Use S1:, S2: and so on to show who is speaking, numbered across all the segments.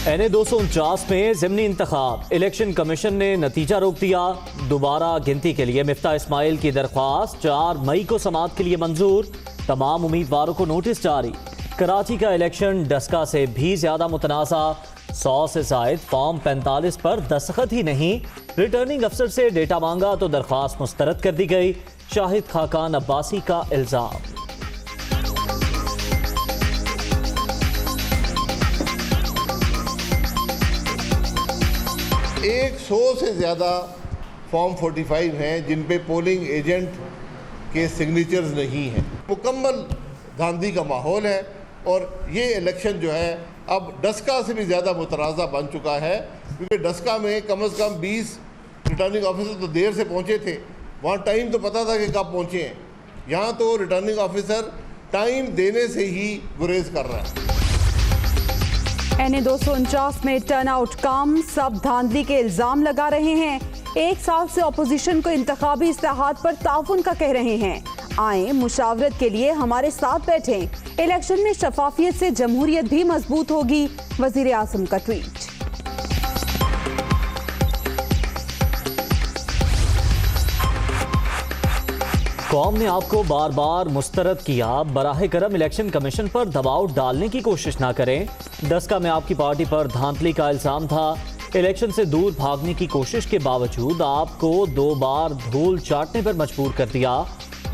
S1: NA 249 में ज़िमनी इंतखाब, election commission ने नतीजा रोक दिया। दोबारा गिनती के लिए मिफ्ता इस्माइल की दरख्वास्त 4 मई को समाअत के लिए मंजूर। तमाम उम्मीदवारों को नोटिस जारी। कराची का इलेक्शन डस्का से भी ज्यादा मुतनाज़ा। 100 से जायद फॉर्म 45 पर दस्तखत ही नहीं। रिटर्निंग अफसर से डेटा मांगा तो दरख्वास्त मुस्तरद कर दी गई। शाहिद खाकान अब्बासी का इल्जाम।
S2: एक 100 से ज़्यादा फॉर्म 45 हैं जिन पे पोलिंग एजेंट के सिग्नेचर्स नहीं हैं। मुकम्मल धांधली का माहौल है और ये इलेक्शन जो है अब डस्का से भी ज़्यादा मुतराज़ा बन चुका है, क्योंकि डस्का में कम से कम 20 रिटर्निंग ऑफिसर तो देर से पहुँचे थे। वहाँ टाइम तो पता था कि कब पहुँचे हैं। यहाँ तो रिटर्निंग ऑफिसर टाइम देने से ही गुरेज कर रहा है।
S3: NA 249 में टर्नआउट कम, सब धांधली के इल्जाम लगा रहे हैं। 1 साल से अपोजिशन को इंतखाबी इस्लाहात पर ताउन का कह रहे हैं। आए मुशावरत के लिए हमारे साथ बैठें। इलेक्शन में शफाफियत से जमहूरियत भी मजबूत होगी, वजीर आजम का ट्वीट।
S1: कौम ने आपको बार बार मुस्तरद किया, बराहे करम इलेक्शन कमीशन पर दबाव डालने की कोशिश ना करें। डस्का में आपकी पार्टी पर धांधली का इल्जाम था। इलेक्शन से दूर भागने की कोशिश के बावजूद आपको 2 बार धूल चाटने पर मजबूर कर दिया।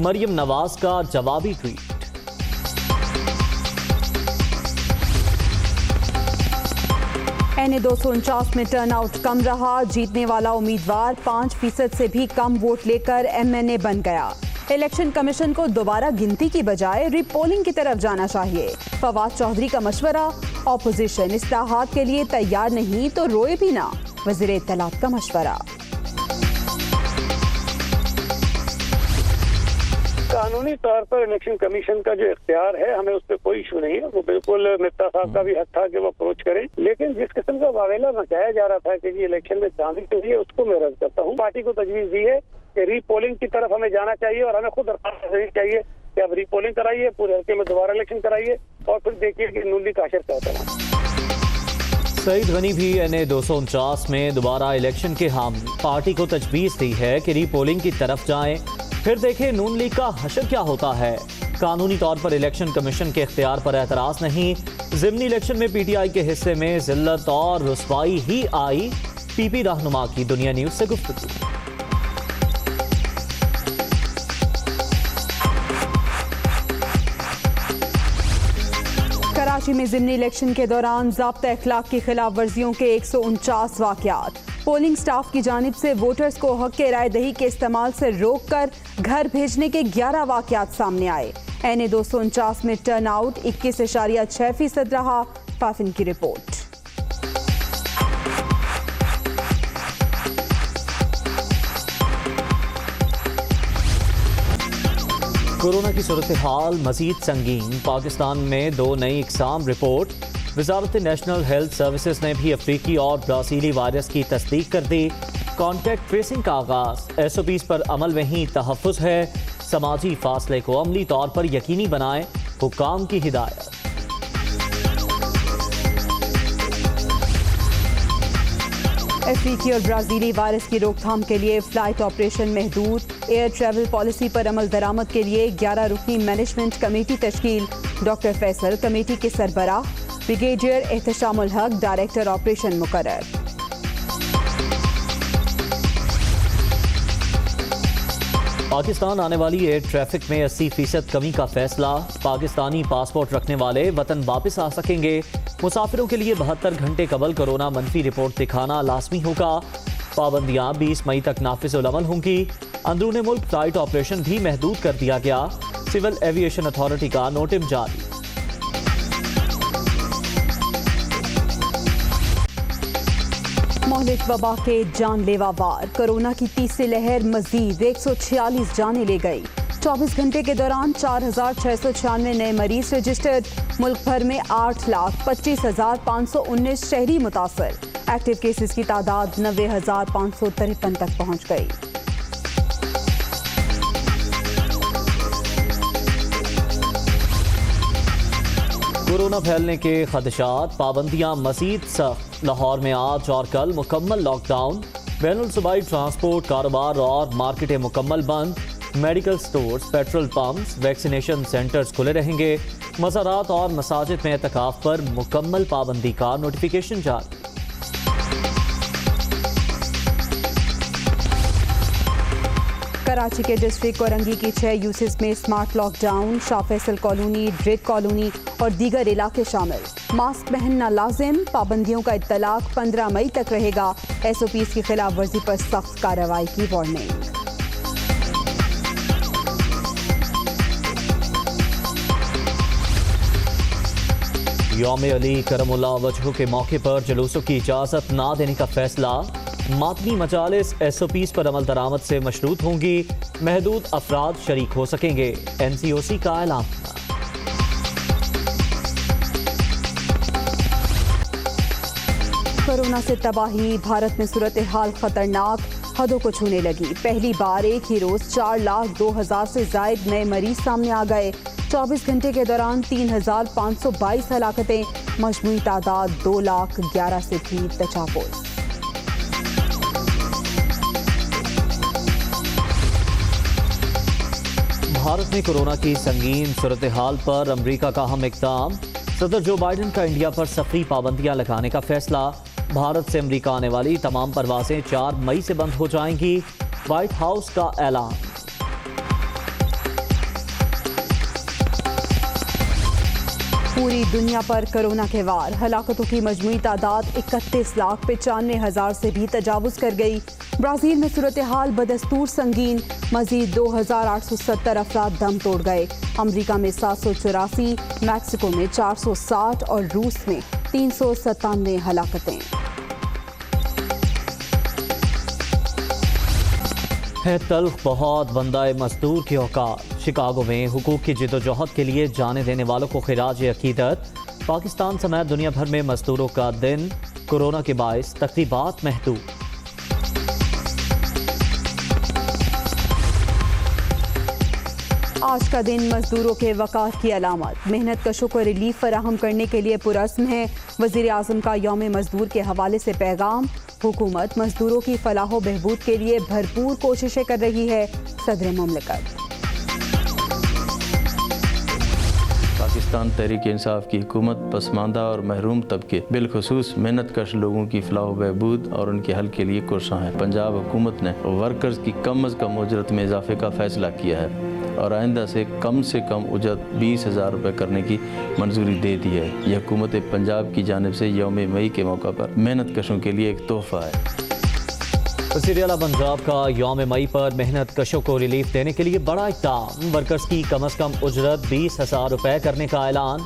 S1: मरियम नवाज का जवाबी ट्वीट।
S3: NA 249 में टर्नआउट कम रहा। जीतने वाला उम्मीदवार 5% से भी कम वोट लेकर MNA बन गया। इलेक्शन कमीशन को दोबारा गिनती की बजाय रीपोलिंग की तरफ जाना चाहिए। फवाद चौधरी का मशवरा, ऑपोजिशन इस्लाहात के लिए तैयार नहीं तो रोए भी ना, वज़ीर इत्तलात का मशवरा।
S4: कानूनी तौर पर इलेक्शन कमीशन का जो इख्तियार है, हमें उस पर कोई इशू नहीं है। वो बिल्कुल मिफ्ता साहब का भी हक था कि वो अप्रोच करें, लेकिन जिस किस्म का वावेला मचाया जा रहा था कि जी इलेक्शन में धांधली के लिए, उसको मैं रद्द करता हूँ। पार्टी को तजवीज़ दी है कि रीपोलिंग की तरफ हमें जाना चाहिए और हमें खुद दरख्वास्त देनी चाहिए कि अब रीपोलिंग कराइए, पूरे हल्के में दोबारा इलेक्शन कराइए और फिर देखिए कि नूली का असर क्या होता है।
S1: सईद गनी भी NA 249 में दोबारा इलेक्शन के हामी। पार्टी को तजवीज़ दी है कि रीपोलिंग की तरफ जाएं, फिर देखें नून लीग का हशर क्या होता है। कानूनी तौर पर इलेक्शन कमीशन के इख्तियार पर एतराज़ नहीं। ज़िमनी इलेक्शन में PTI के हिस्से में जिल्लत और रुसवाई ही आई। PP रहनुमा की दुनिया न्यूज़ से गुफ्तगू।
S3: कराची में ज़िमनी इलेक्शन के दौरान ज़ाब्ता अखलाक की खिलाफ वर्जियों के 149 वाक़यात। पोलिंग स्टाफ की जानिब से वोटर्स को हक के राय दही के इस्तेमाल से रोक कर घर भेजने के 11 वाक़यात सामने आए। NA 249 में टर्नआउट 21.6% रहा। फाफिन की रिपोर्ट।
S1: कोरोना की सूरत हाल मजीद संगीन। पाकिस्तान में 2 नई इकसाम रिपोर्ट। वजारत नेशनल हेल्थ सर्विसेज ने भी अफ्रीकी और ब्राज़ीली वायरस की तस्दीक कर दी। कॉन्टैक्ट ट्रेसिंग का आगाज। SOPs पर अमल में ही तहफ़्फ़ुज़ है। समाजी फासले को अमली तौर पर यकीनी बनाएं, हुक्काम की हिदायत।
S3: अफ्रीकी और ब्राज़ीली वायरस की रोकथाम के लिए फ़्लाइट ऑपरेशन महदूद। एयर ट्रैवल पॉलिसी पर अमल दरामद के लिए 11 रुकनी मैनेजमेंट कमेटी तश्कील। डॉक्टर फैसल कमेटी के सरबराह। ब्रिगेडियर एहतशामुल हक डायरेक्टर ऑपरेशन मुकर्रर।
S1: पाकिस्तान आने वाली एयर ट्रैफिक में 80% कमी का फैसला। पाकिस्तानी पासपोर्ट रखने वाले वतन वापस आ सकेंगे। मुसाफिरों के लिए 72 घंटे कबल कोरोना मनफी रिपोर्ट दिखाना लाजमी होगा। पाबंदियां 20 मई तक नाफिजुल अमल होंगी। अंदरूनी मुल्क फ्लाइट ऑपरेशन भी महदूद कर दिया गया। सिविल एविएशन अथॉरिटी का नोटिस जारी।
S3: मोहलिक वबा के जानलेवा वार। कोरोना की तीसरी लहर मजीद 146 जानें ले गई। 24 घंटे के दौरान 4,696 नए मरीज रजिस्टर्ड। मुल्क भर में 8,25,519 शहरी मुतासर। एक्टिव केसेस की तादाद 90,553 तक पहुँच गई।
S1: कोरोना फैलने के खदशात, पाबंदियां मजीद सख्त। लाहौर में आज और कल मुकम्मल लॉकडाउन। बैनुल सूबाई ट्रांसपोर्ट, कारोबार और मार्केटें मुकम्मल बंद। Medical stores, petrol pumps, vaccination centres खुले रहेंगे। मज़ारात और मसाजिद में एतकाफ पर मुकम्मल पाबंदी का नोटिफिकेशन जारी।
S3: कराची के डिस्ट्रिक्ट कोरंगी की 6 यूसिस में smart lockdown. Shah Faisal colony, dread colony और दीगर इलाके शामिल। मास्क पहनना लाजिम। पाबंदियों का इत्तलाक 15 मई तक रहेगा। SOPs की खिलाफ वर्जी पर सख्त कार्रवाई की वार्निंग।
S1: यौम अली करमुल्लाह वजह के मौके पर जुलूसों की इजाज़त ना देने का फैसला। मातमी मजालिस SOPs पर अमल दरामद से मशरूत होंगी। महदूद अफराद शरीक हो सकेंगे। NCOC का ऐलान।
S3: कोरोना से तबाही, भारत में सूरत हाल खतरनाक, हदों को छूने लगी। पहली बार एक ही रोज 4,02,000 से जायद नए मरीज सामने आ गए। 24 घंटे के दौरान 3,522 हलाकतें। मजमूई तादाद 2,11,000 से भी तजावुज़।
S1: भारत में कोरोना की संगीन सूरत हाल पर अमरीका का अहम इक़दाम। सदर जो बाइडन का इंडिया पर सफरी पाबंदियां लगाने का फैसला। भारत से अमरीका आने वाली तमाम परवाजें 4 मई से बंद हो जाएंगी। व्हाइट हाउस का ऐलान।
S3: पूरी दुनिया पर कोरोना के वार। हलाकतों की मजमूई तादाद 31,95,000 से भी तजावुज़ कर गई। ब्राज़ील में सूरत हाल बदस्तूर संगीन। मजीद 2,870 अफराद दम तोड़ गए। अमरीका में 784, मैक्सिको में 460 और रूस में 397 हलाकतें।
S1: है तल्ख बहुत बंदाए मजदूर के औकात। शिकागो में हुकूक की जिदोजहद के लिए जाने देने वालों को खिराज अकीदत। पाकिस्तान समेत दुनिया भर में मजदूरों का दिन। कोरोना के बायस तकरीबात महदूद।
S3: आज का दिन मजदूरों के वक़ार की अलामत। मेहनत कशों को रिलीफ फराहम करने के लिए पुरस्म है। वज़ीर आज़म का यौम मजदूर के हवाले से पैगाम। हुकूमत मजदूरों की फलाह बहबूद के लिए भरपूर कोशिशें कर रही है। सदर मुमलिकत।
S5: पाकिस्तान तहरीक इंसाफ की हुकूमत पसमानदा और महरूम तबके बिलखुसूस मेहनत कश लोगों की फलाह बहबूद और उनके हल के लिए कोशां है। पंजाब हुकूमत ने वर्कर्स की कम अज़ कम उजरत में इजाफे का फैसला किया है और आइंदा से कम उजरत 20,000 रुपये करने की मंजूरी दे दी है। यह हुकूमत पंजाब की जानिब से यौम मई के मौका पर मेहनत कशों के लिए एक तोहफ़ा है।
S1: वज़ीर आला पंजाब का यौम मई पर मेहनत कशों को रिलीफ देने के लिए बड़ा इक़दाम। वर्कर्स की कम अज़ कम उजरत 20,000 रुपये करने का ऐलान।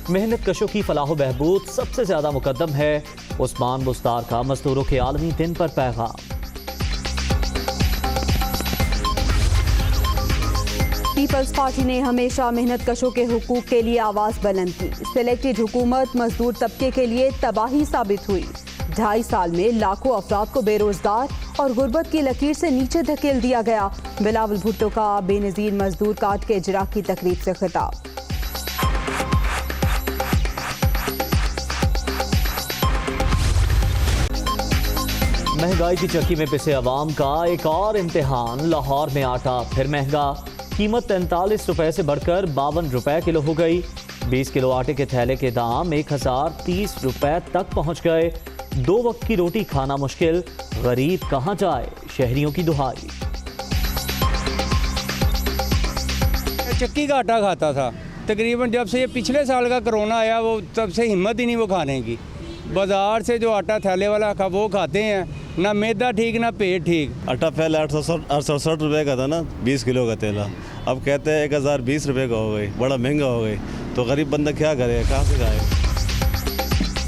S1: मेहनत कशों की फलाह बहबूद सबसे ज़्यादा मुकद्दम है। उस्मान मुस्तार का मजदूरों के आलमी दिन पर पैगाम।
S3: पीपल्स पार्टी ने हमेशा मेहनत कशों के हुकूक के लिए आवाज़ बुलंद की। सिलेक्टेड हुकूमत मजदूर तबके के लिए तबाही साबित हुई। 2.5 साल में लाखों अफराद को बेरोजगार और गुर्बत की लकीर से नीचे धकेल दिया गया। बिलावल भुट्टो का बेनज़ीर मजदूर कार्ड के इजरा की तकरीब से खिताब।
S1: महंगाई की चक्की में पिसे अवाम का एक और इम्तिहान। लाहौर में आटा फिर महंगा। कीमत 43 रुपए से बढ़कर 52 रुपए किलो हो गई। 20 किलो आटे के थैले के दाम 1,030 रुपए तक पहुंच गए। 2 वक्त की रोटी खाना मुश्किल। गरीब कहां जाए, शहरियों की दुहाई।
S6: चक्की का आटा खाता था तकरीबन जब से ये पिछले साल का कोरोना आया, वो तब से हिम्मत ही नहीं वो खाने की। बाजार से जो आटा थैले वाला का वो खाते हैं, ना मैदा ठीक ना पेट ठीक।
S7: आटा पहले 867 रुपये का था ना, 20 किलो का तेला। अब कहते हैं 1,020 रुपये का हो गई, बड़ा महंगा हो गई। तो गरीब बंदा क्या करे, कहाँ से खाए।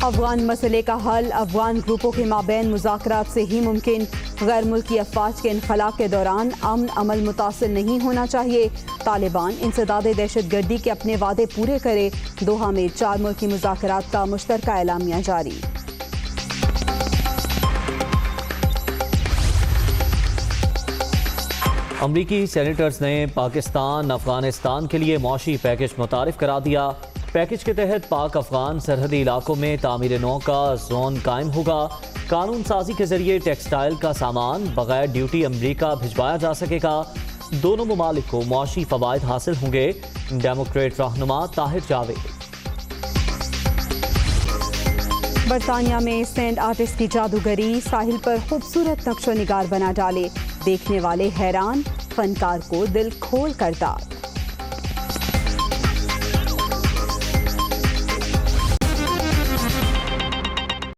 S3: अफगान मसले का हल अफगान ग्रुपों के माबैन मुज़ाकरात से ही मुमकिन। गैर मुल्की अफवाज के इनखला के दौरान अमन अमल मुतासिर नहीं होना चाहिए। तालिबान इंसदादे दहशत गर्दी के अपने वादे पूरे करे। दोहा में 4 मुल्की मुज़ाकरात का मुश्तरका एलामिया जारी। अमरीकी सेनेटर्स ने पाकिस्तान अफगानिस्तान के लिए मौशी पैकेज मुतारिफ करा दिया।
S1: पैकेज के तहत पाक अफगान सरहदी इलाकों में तामीर नौ का जोन कायम होगा। कानून साजी के जरिए टेक्सटाइल का सामान बगैर ड्यूटी अमरीका भिजवाया जा सकेगा। दोनों ममालिक को मुआशी फवायद हासिल होंगे। डेमोक्रेट रहनुमा ताहिर जावेद।
S3: बरतानिया में सैंड आर्टिस्ट की जादूगरी, साहिल पर खूबसूरत नक्शो निगार बना डाले। देखने वाले हैरान, फनकार को दिल खोल कर दाग।